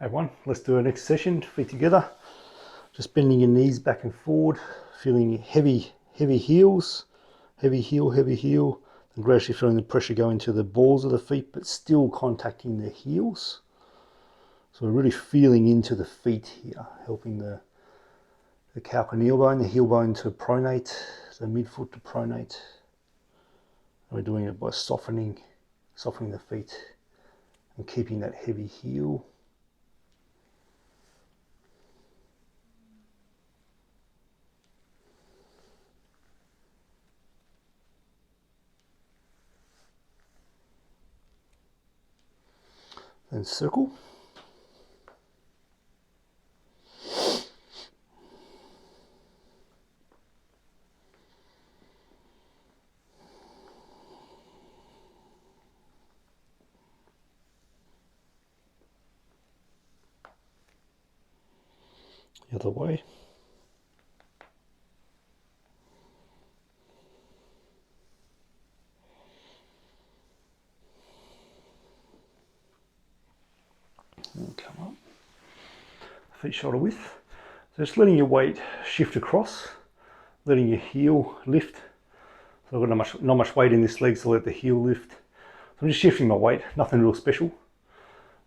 Hey everyone, let's do our next session, feet together. Just bending your knees back and forward, feeling heavy heels, heavy heel, and gradually feeling the pressure go into the balls of the feet, but still contacting the heels. So we're really feeling into the feet here, helping the calcaneal bone, the heel bone to pronate, the midfoot to pronate. And we're doing it by softening the feet and keeping that heavy heel. Then circle. The other way. And come up. Feet shoulder width. So just letting your weight shift across, letting your heel lift. So I've got not much weight in this leg, so let the heel lift. So I'm just shifting my weight, nothing real special.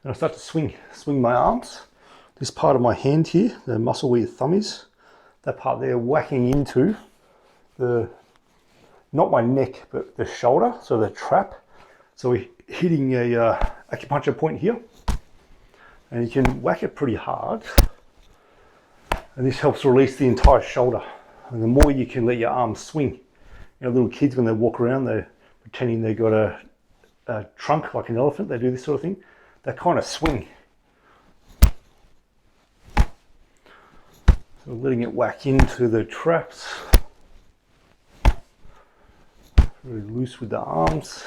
And I start to swing my arms. This part of my hand here, the muscle where your thumb is, that part there whacking into the, not my neck, but the shoulder, so the trap. So we're hitting a acupuncture point here. And you can whack it pretty hard. And this helps release the entire shoulder. And the more you can let your arms swing. You know, little kids, when they walk around, they're pretending they've got a trunk like an elephant. They do this sort of thing. They kind of swing. So letting it whack into the traps. Really loose with the arms.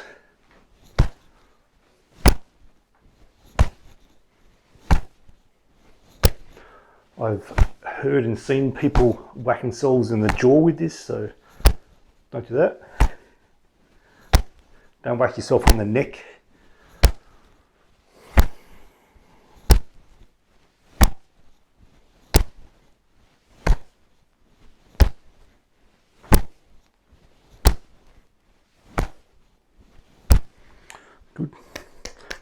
I've heard and seen people whack themselves in the jaw with this, so don't do that. Don't whack yourself on the neck. Good.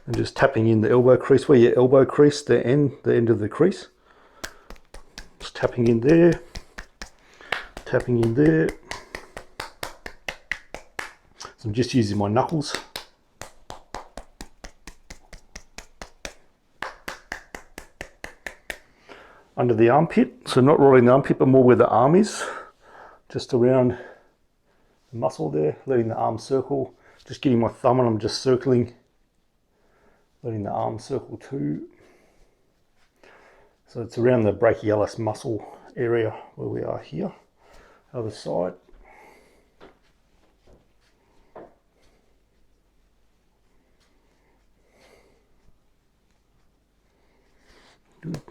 And just tapping in the elbow crease, where your elbow crease, the end of the crease. Just tapping in there, tapping in there. So I'm just using my knuckles. Under the armpit, so not rolling the armpit, but more where the arm is. Just around the muscle there, letting the arm circle. Just getting my thumb and I'm just circling, letting the arm circle too. So it's around the brachialis muscle area where we are here. Other side. Good.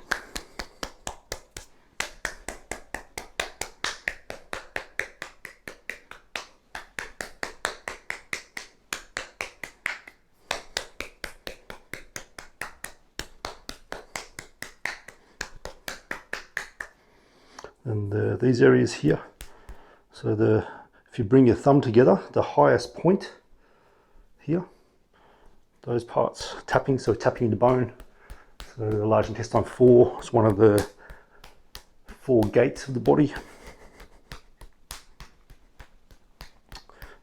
And these areas here, so if you bring your thumb together, the highest point here, those parts tapping, so tapping the bone. So the large intestine 4 is one of the 4 gates of the body.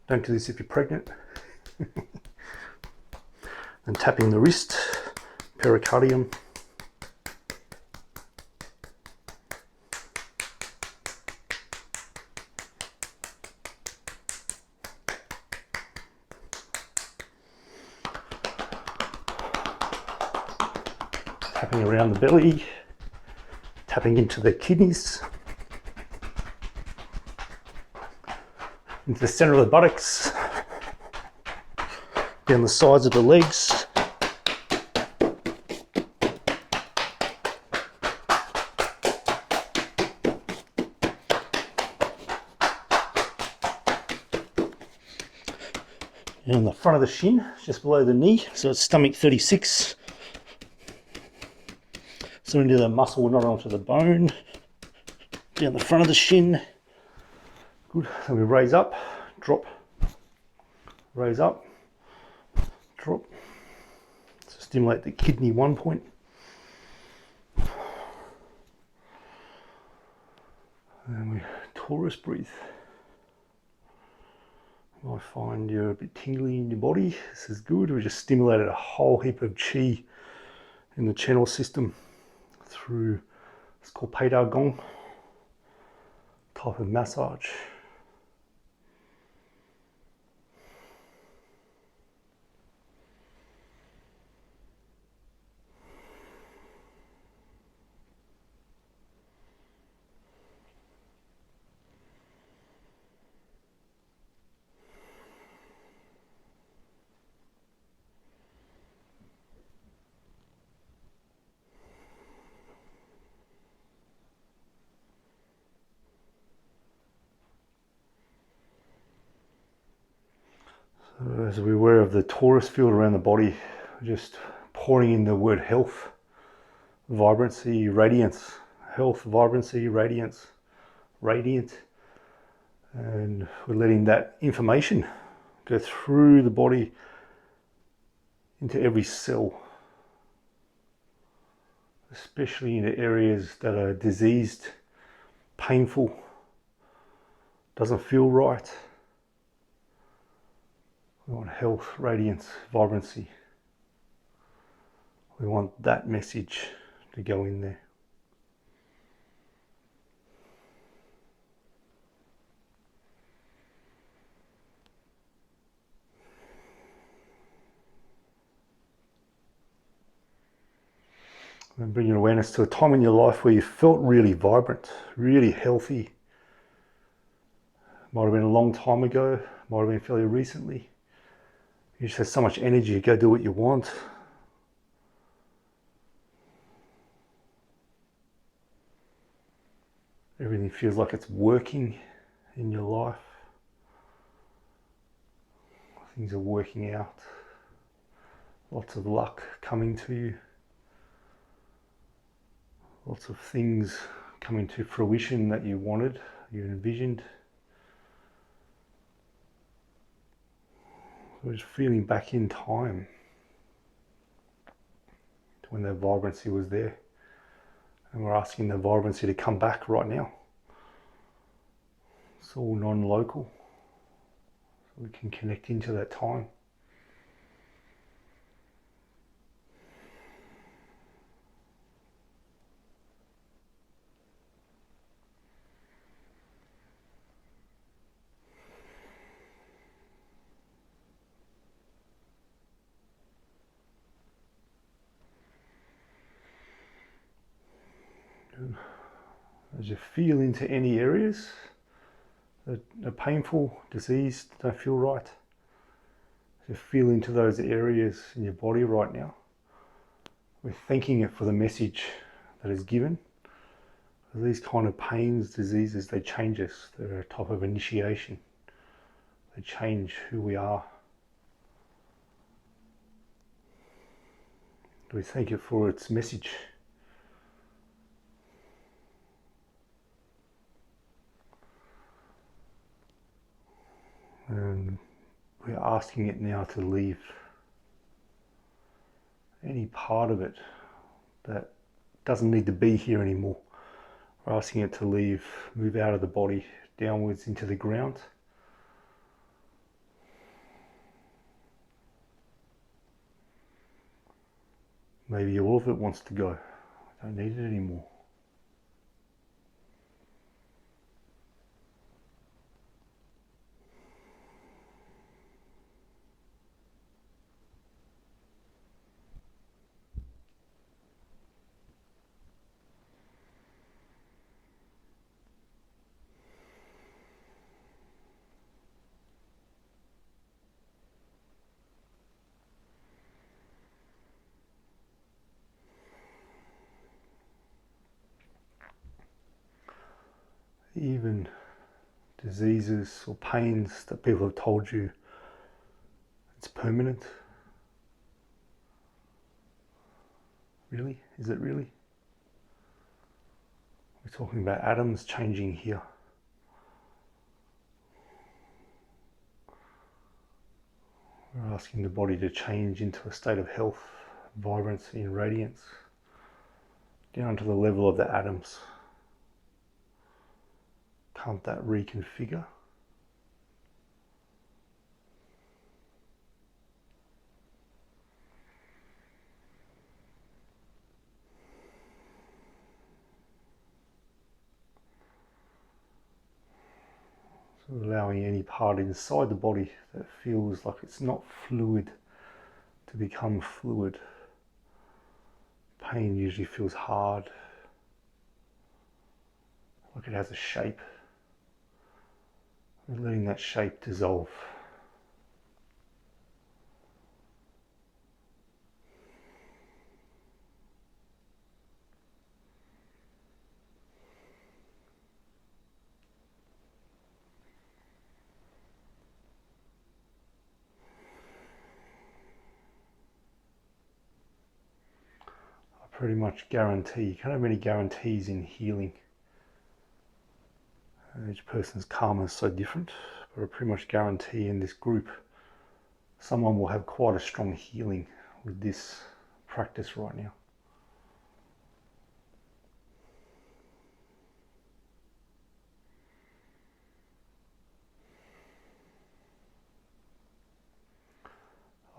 Don't do this if you're pregnant. And tapping the wrist, pericardium. Tapping around the belly, tapping into the kidneys, into the center of the buttocks, down the sides of the legs. And the front of the shin, just below the knee, so it's stomach 36. So into the muscle, not onto the bone, down the front of the shin. Good. So we raise up, drop, raise up, drop. To stimulate the kidney 1 point. And we Torus breathe. You might find you're a bit tingly in your body. This is good. We just stimulated a whole heap of chi in the channel system through, it's called Peidar Gong type of massage. So as we're aware of the torus field around the body, just pouring in the word health, vibrancy, radiance, health, vibrancy, radiance, radiant, and we're letting that information go through the body into every cell, especially into areas that are diseased, painful, doesn't feel right. We want health, radiance, vibrancy. We want that message to go in there. And bring your awareness to a time in your life where you felt really vibrant, really healthy. Might have been a long time ago, might have been fairly recently. You just have so much energy to go do what you want. Everything feels like it's working in your life. Things are working out. Lots of luck coming to you. Lots of things coming to fruition that you wanted, you envisioned. So just feeling back in time to when that vibrancy was there. And we're asking the vibrancy to come back right now. It's all non-local. So we can connect into that time. As you feel into any areas that are painful, diseased, don't feel right, as you feel into those areas in your body right now, we're thanking it for the message that is given. These kind of pains, diseases, they change us. They're a type of initiation. They change who we are. We thank it for its message. And we're asking it now to leave any part of it that doesn't need to be here anymore. We're asking it to leave, move out of the body, downwards into the ground. Maybe all of it wants to go. I don't need it anymore. Even diseases or pains that people have told you it's permanent. Really? Is it really? We're talking about atoms changing here. We're asking the body to change into a state of health, vibrancy and radiance, down to the level of the atoms. Can't that reconfigure? So allowing any part inside the body that feels like it's not fluid to become fluid. Pain usually feels hard, like it has a shape. We're letting that shape dissolve. I pretty much guarantee, you can't have any guarantees in healing. Each person's karma is so different, but I pretty much guarantee in this group someone will have quite a strong healing with this practice right now.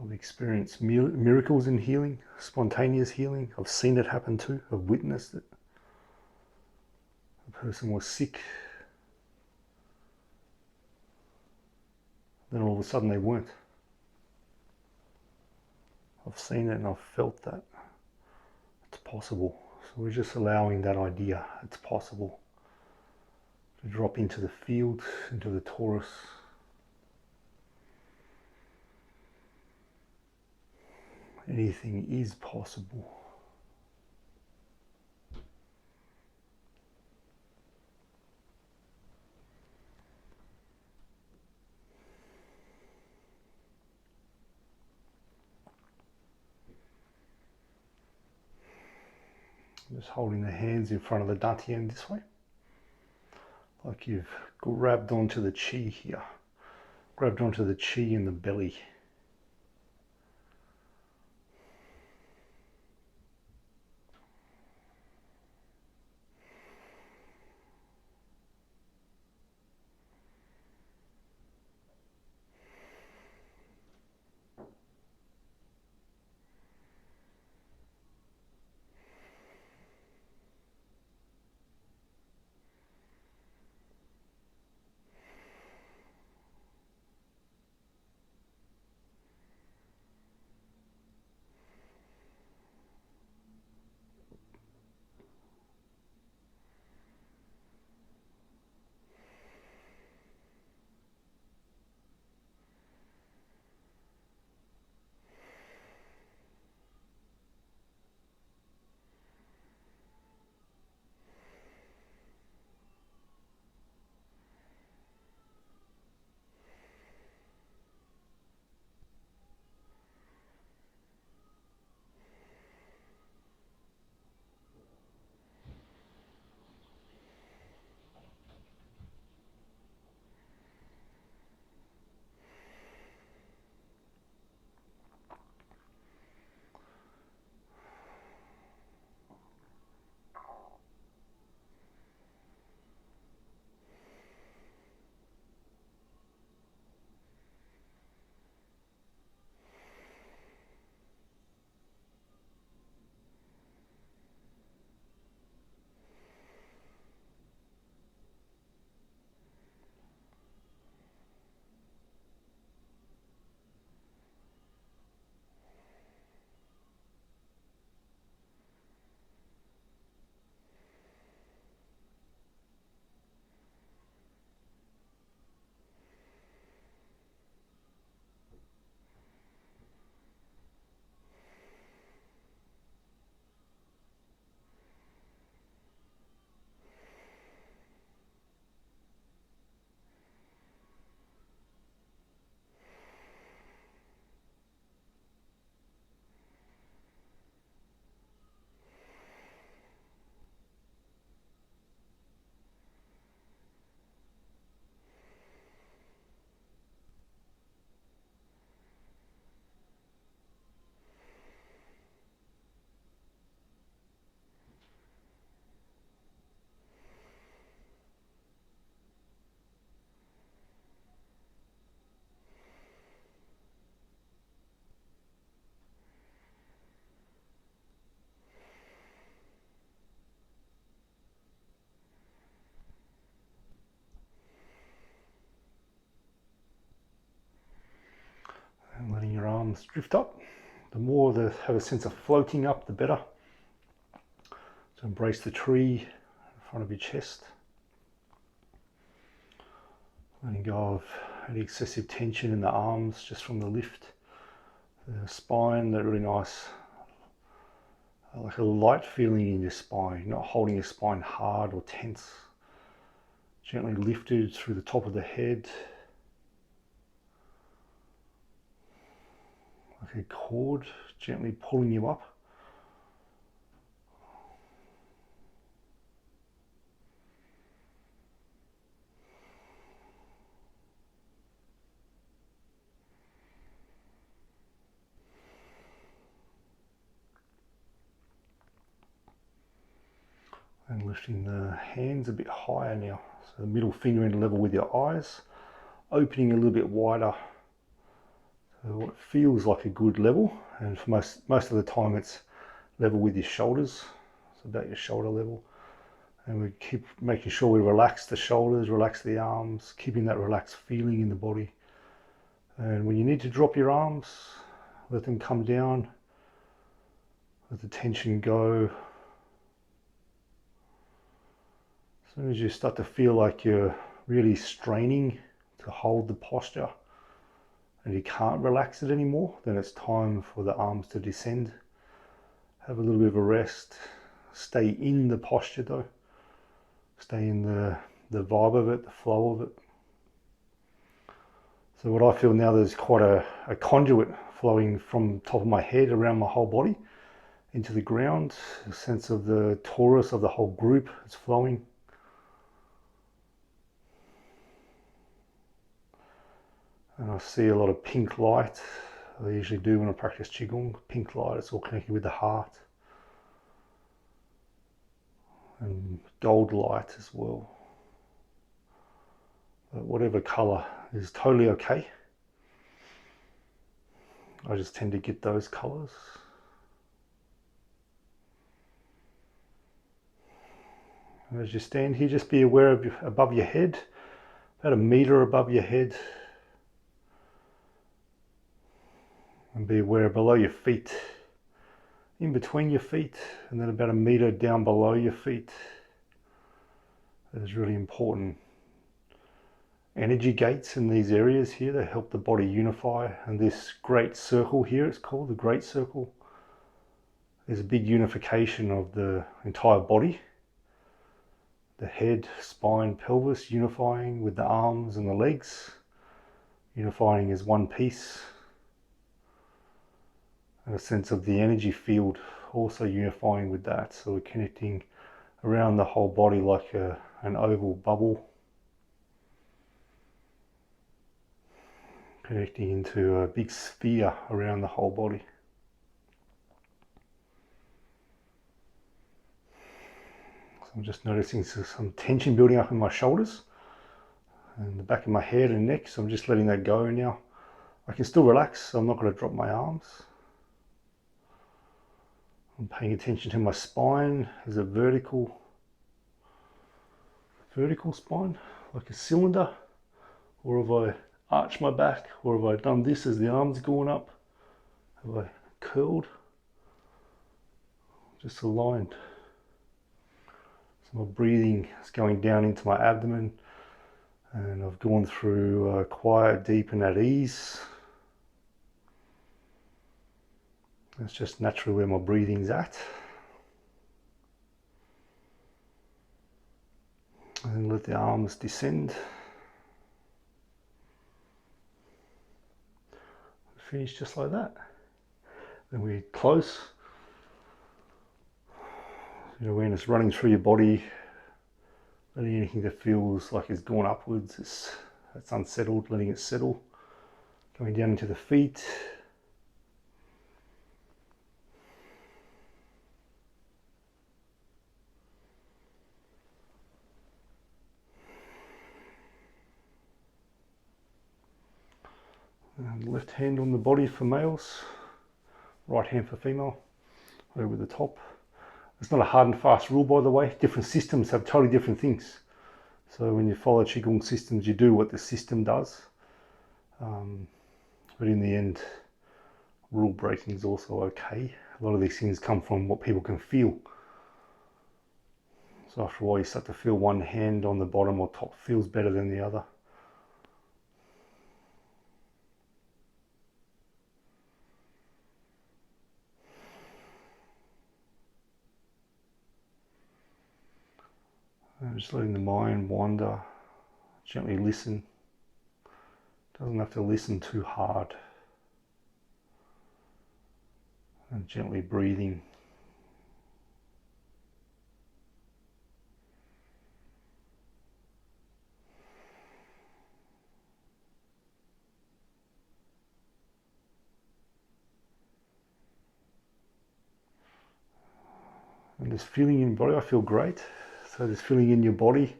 I've experienced miracles in healing, spontaneous healing. I've seen it happen too. I've witnessed it. The person was sick, then all of a sudden they weren't. I've seen it and I've felt that. It's possible. So we're just allowing that idea, it's possible, to drop into the field, into the torus. Anything is possible. Just holding the hands in front of the dantian this way. Like you've grabbed onto the chi here. Grabbed onto the chi in the belly. arms drift up. The more they have a sense of floating up, the better. So embrace the tree in front of your chest. Letting go of any excessive tension in the arms just from the lift. The spine, that really nice, like a light feeling in your spine, not holding your spine hard or tense. Gently lifted through the top of the head. Like a cord gently pulling you up. And lifting the hands a bit higher now. So the middle finger in level with your eyes, opening a little bit wider. So what feels like a good level, and for most of the time it's level with your shoulders, so about your shoulder level. And we keep making sure we relax the shoulders, relax the arms, keeping that relaxed feeling in the body. And when you need to drop your arms, let them come down, let the tension go. As soon as you start to feel like you're really straining to hold the posture and you can't relax it anymore, then it's time for the arms to descend. Have a little bit of a rest. Stay in the posture though. Stay in the vibe of it, the flow of it. So what I feel now, there's quite a conduit flowing from the top of my head around my whole body into the ground. A sense of the torus of the whole group is flowing. And I see a lot of pink light. I usually do when I practice Qigong. Pink light, it's all connected with the heart. And gold light as well. But whatever colour is totally okay. I just tend to get those colours. And as you stand here, just be aware of above your head, about 1 metre above your head. And be aware below your feet, in between your feet, and then about 1 metre down below your feet. There's really important energy gates in these areas here that help the body unify. And this great circle here, it's called the Great Circle. There's a big unification of the entire body. The head, spine, pelvis unifying with the arms and the legs, unifying as one piece. And a sense of the energy field also unifying with that. So we're connecting around the whole body like an oval bubble. Connecting into a big sphere around the whole body. So I'm just noticing some tension building up in my shoulders and the back of my head and neck. So I'm just letting that go now. I can still relax, so I'm not going to drop my arms. I'm paying attention to my spine. Is it vertical spine, like a cylinder? Or have I arched my back? Or have I done this as the arms going up? Have I curled? Just aligned. So my breathing is going down into my abdomen, and I've gone through quiet, deep and at ease. That's just naturally where my breathing's at. And let the arms descend. Finish just like that. Then we close. Your awareness running through your body, letting anything that feels like it's gone upwards, it's unsettled, letting it settle. Going down into the feet. And left hand on the body for males, right hand for female, over the top. It's not a hard and fast rule, by the way. Different systems have totally different things. So when you follow Qigong systems, you do what the system does. But in the end, Rule breaking is also okay. A lot of these things come from what people can feel. So after a while you start to feel one hand on the bottom or top feels better than the other. And just letting the mind wander, gently listen. Doesn't have to listen too hard. And gently breathing. And this feeling in your body, I feel great. So this feeling in your body,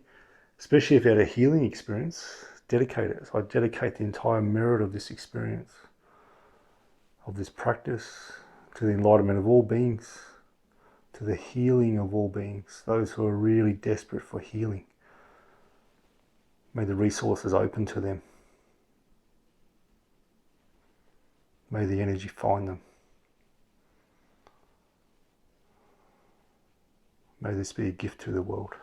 especially if you had a healing experience, dedicate it. So I dedicate the entire merit of this experience, of this practice, to the enlightenment of all beings, to the healing of all beings, those who are really desperate for healing. May the resources open to them. May the energy find them. May this be a gift to the world.